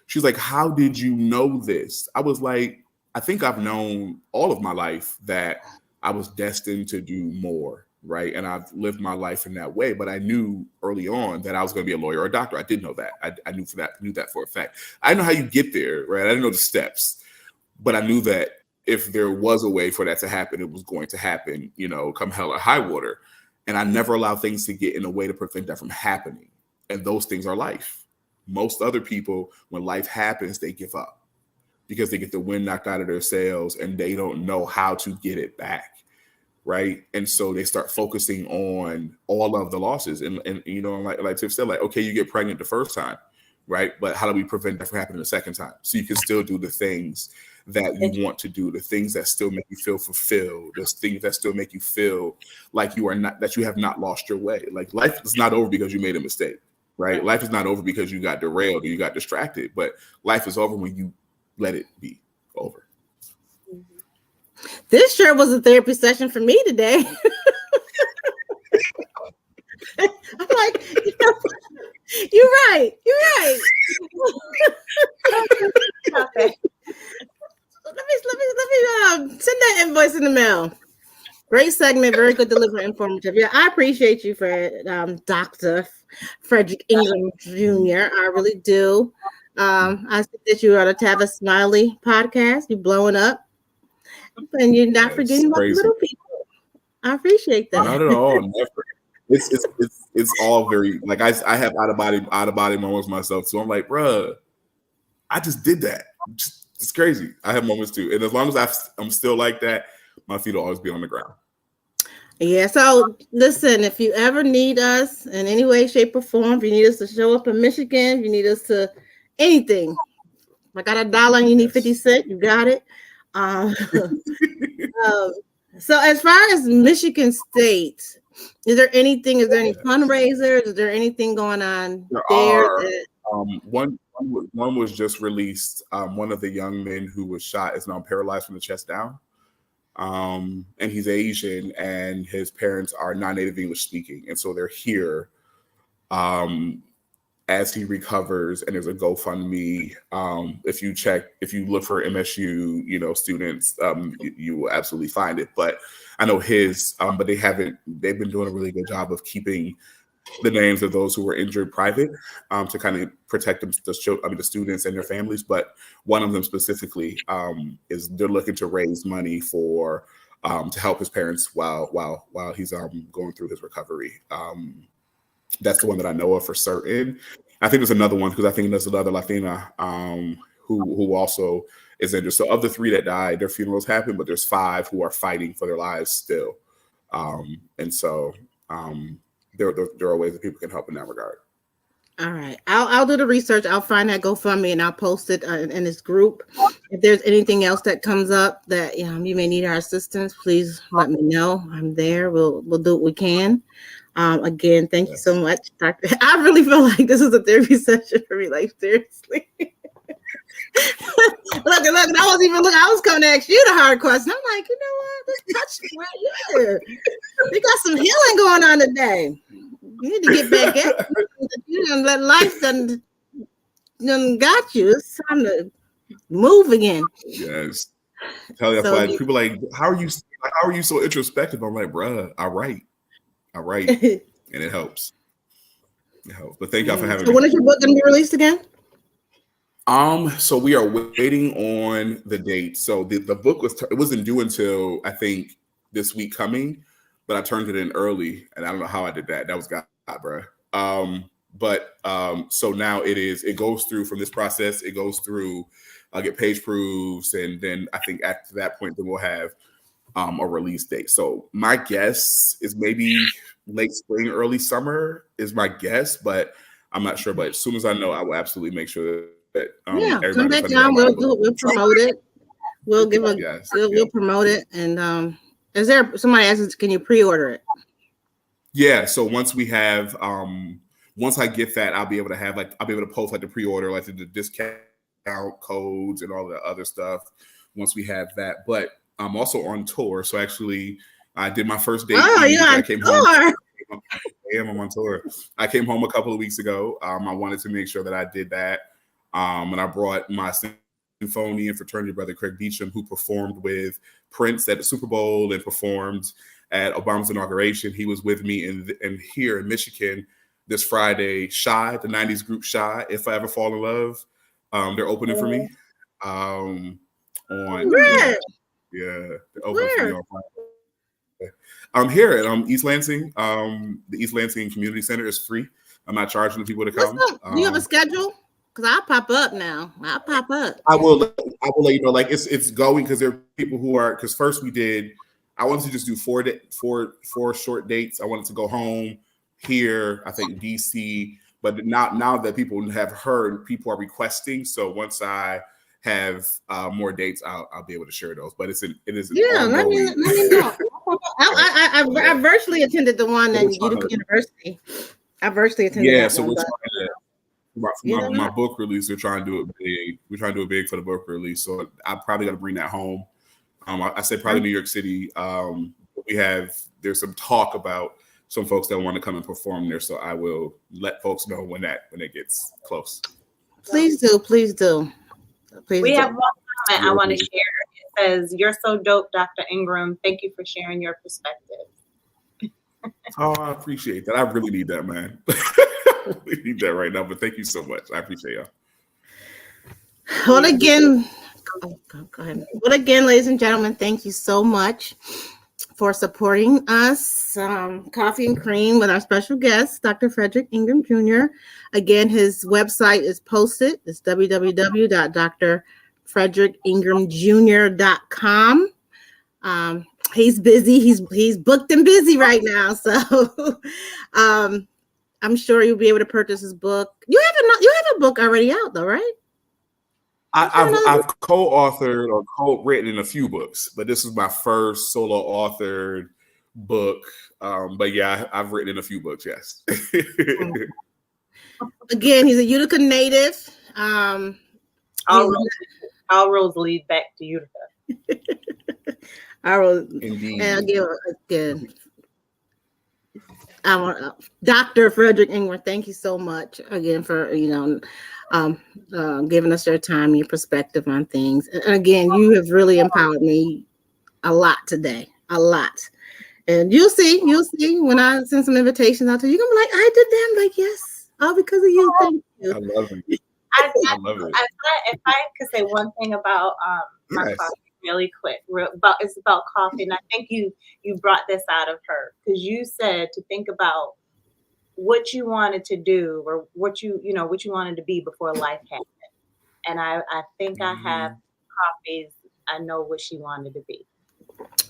She's like, how did you know this? I was like, I think I've known all of my life that I was destined to do more, right? And I've lived my life in that way. But I knew early on that I was going to be a lawyer or a doctor. I did know that. I knew that for a fact. I didn't know how you get there, right? I didn't know the steps, but I knew that if there was a way for that to happen, it was going to happen, come hell or high water. And I never allow things to get in a way to prevent that from happening. And those things are life. Most other people, when life happens, they give up because they get the wind knocked out of their sails and they don't know how to get it back, right? And so they start focusing on all of the losses. And like Tiff said, like, okay, you get pregnant the first time, right? But how do we prevent that from happening the second time? So you can still do the things that you want to do, the things that still make you feel fulfilled, the things that still make you feel like you have not lost your way. Like life is not over because you made a mistake, right? Life is not over because you got derailed or you got distracted, but life is over when you let it be over. This sure was a therapy session for me today. I'm like, you're right. Let me send that invoice in the mail. Great segment, very good delivery, informative. Yeah, I appreciate you for Dr. Frederick Engram Jr. I really do. I see that you are on the Tava Smiley podcast. You're blowing up, and you're not forgetting about the little people. I appreciate that. Not at all. Never. It's all very like I have out of body moments myself. So I'm like, bruh, I just did that. It's crazy. I have moments too, and as long as I'm still like that, my feet will always be on the ground. Yeah, so listen, if you ever need us in any way, shape, or form, if you need us to show up in Michigan, if you need us to anything, if I got $1 and you need 50 Yes. cents, you got it. Um, um, so as far as Michigan State, is there any Yes. fundraisers? Is there anything going on There there are that, one was just released. One of the young men who was shot is now paralyzed from the chest down. And he's Asian, and his parents are non-native English speaking, and so they're here um, as he recovers. And there's a GoFundMe. If you look for MSU, students, you will absolutely find it. But I know his, but they've been doing a really good job of keeping the names of those who were injured private, to kind of protect them, the students and their families. But one of them specifically is they're looking to raise money for to help his parents while he's going through his recovery. That's the one that I know of for certain. I think there's another one because I think there's another Latina who also is injured. So of the 3 that died, their funerals happened, but there's 5 who are fighting for their lives still. And so there are ways that people can help in that regard. all right, I'll do the research. I'll find that GoFundMe and I'll post it in this group. If there's anything else that comes up that you may need our assistance, please let me know. I'm there. We'll do what we can. Again, thank you so much, Doctor. I really feel like this is a therapy session for me. Like seriously. look, I was coming to ask you the hard question. I'm like, you know what? Let's touch right here. We got some healing going on today. You need to get back at you and let life done got you. It's time to move again. Yes. Tell you, So like people like, how are you so introspective? I'm like, bruh, I write, and it helps. It helps. But thank y'all for having so me. when is your book going to be released again? So we are waiting on the date. So the book wasn't due until I think this week coming, but I turned it in early, and I don't know how I did that. That was God, bro. So now it goes through from this process. It goes through, I'll get page proofs, and then I think after that point, then we'll have a release date. So my guess is maybe late spring, early summer is my guess, but I'm not sure. But as soon as I know, I will absolutely make sure that Come back down. We'll promote it. We'll give we'll promote it. And is there somebody asks, can you pre-order it? Yeah. So once we have once I get that, I'll be able to post like the pre-order, like the discount codes and all the other stuff once we have that. But I'm also on tour. So actually I did my first date. Oh, you're on tour. I'm on tour. I came home a couple of weeks ago. I wanted to make sure that I did that. And I brought my Symphony and fraternity brother, Craig Beecham, who performed with Prince at the Super Bowl and performed at Obama's inauguration. He was with me in here in Michigan this Friday. Shy, the 90s group Shy, If I Ever Fall in Love. They're opening for me. They're opening for me on Friday. I'm here at East Lansing. The East Lansing Community Center is free. I'm not charging the people to come. Do you have a schedule? Because I'll pop up now. I will let you know. Like it's going because there are people who are, because first I wanted to just do four short dates. I wanted to go home here, I think DC, but now that people have heard, people are requesting. So once I have more dates, I'll be able to share those. But it is. Yeah, let me know. I virtually attended the one at Utica University. I virtually attended. Yeah, so we're trying to. My book release, we're trying to do it big. We're trying to do it big for the book release. So I probably got to bring that home. I said probably New York City. There's some talk about some folks that want to come and perform there. So I will let folks know when it gets close. Please do. We have one comment I want to share. It says, "You're so dope, Dr. Engram. Thank you for sharing your perspective." Oh, I appreciate that. I really need that, man. I really need that right now. But thank you so much. I appreciate y'all. Well, again, go ahead. Well, again, ladies and gentlemen, thank you so much for supporting us. Coffee and Cream with our special guest, Dr. Frederick Engram Jr. Again, his website is posted. It's www.drfrederickengramjr.com. he's busy. He's booked and busy right now. So I'm sure you'll be able to purchase his book. You have a book already out though, right? I've co-authored or co-written in a few books, but this is my first solo authored book. But yeah, I've written in a few books. Yes. Again, he's a Utica native. All roads lead back to Utica. Indeed. And again, Dr. Frederick Engram, thank you so much again for giving us your time, your perspective on things. And again, you have really empowered me a lot today, a lot. And you'll see when I send some invitations out to you, you're gonna be like, I did that. I'm like, yes, all because of you. Thank you. I love it. I love it. If I could say one thing about my coffee really quick, it's about coffee, and I think you brought this out of her because you said to think about what you wanted to do or what you wanted to be before life happened. And I think I have coffees. I know what she wanted to be.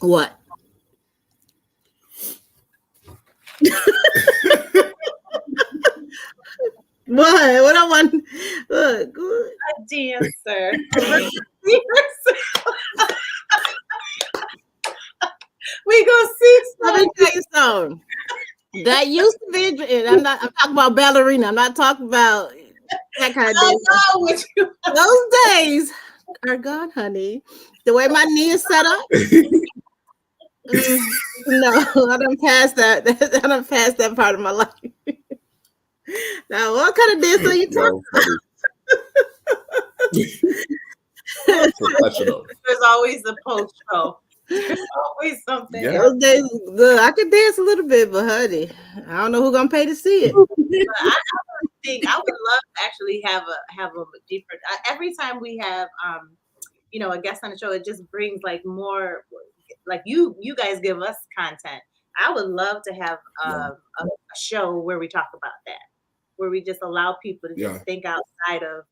What? What I want? Look, good. A dancer. We go see Let me tell you something. That used to be. I'm talking about ballerina. I'm not talking about that kind of dance. Those days are gone, honey. The way my knee is set up. No, I don't pass that. I don't pass that part of my life. Now, what kind of dance are you talking about? Professional. There's always a post show. There's always something. Yeah. Those days, I could dance a little bit, but honey, I don't know who's gonna pay to see it. I would love to actually have a deeper. Every time we have a guest on the show, it just brings like more. Like you guys give us content. I would love to have a show where we talk about that, where we just allow people to just think outside of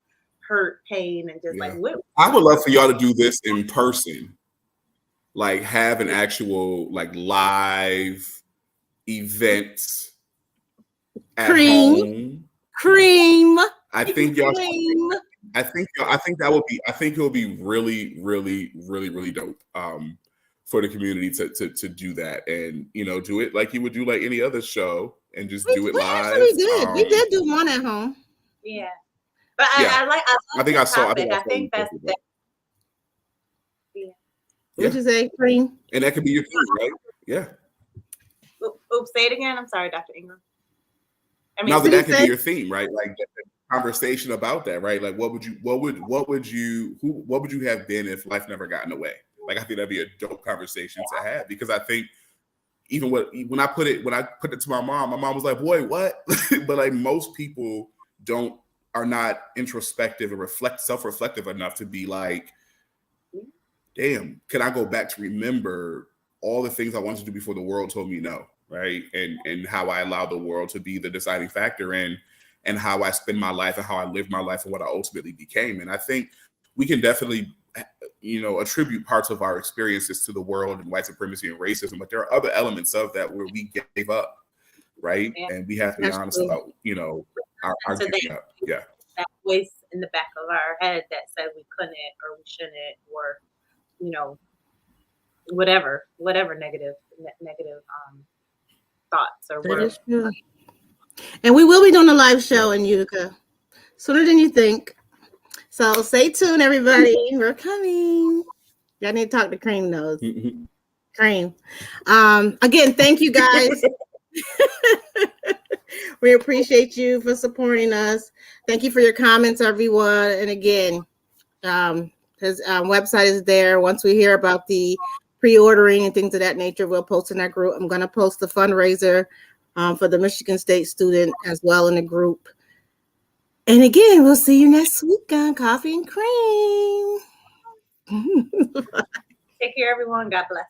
hurt, pain, and just like what. I would love for y'all to do this in person, like have an actual like live event at home. Cream. I think y'all. I think that would be. I think it will be really, really, really, really dope. For the community to do that and do it like you would do like any other show and just do it live. We did do one at home. Yeah, but I think I saw. I think that's that. Yeah. What'd you say, Cream? And that could be your thing, right? Yeah. Oops, say it again. I'm sorry, Dr. Engram. Now that could be your theme, right? Like conversation about that, right? Like what would you have been if life never got in the way? Like I think that'd be a dope conversation to have because I think even when I put it to my mom was like, "Boy, what?" But like most people are not introspective and self-reflective enough to be like, "Damn, can I go back to remember all the things I wanted to do before the world told me no?" Right? And how I allowed the world to be the deciding factor and how I spend my life and how I live my life and what I ultimately became. And I think we can definitely attribute parts of our experiences to the world and white supremacy and racism, but there are other elements of that where we gave up, right? Yeah. And we have to be honest about, our giving up. Yeah. That voice in the back of our head that said we couldn't or we shouldn't or, whatever negative thoughts or words. And we will be doing a live show in Utica sooner than you think. So stay tuned, everybody. We're coming. Y'all need to talk to Cream Nose. Cream. Again, thank you guys. We appreciate you for supporting us. Thank you for your comments, everyone. And again, his website is there. Once we hear about the pre-ordering and things of that nature, we'll post in that group. I'm going to post the fundraiser for the Michigan State student as well in the group. And again, we'll see you next week on Coffee and Cream. Take care, everyone. God bless.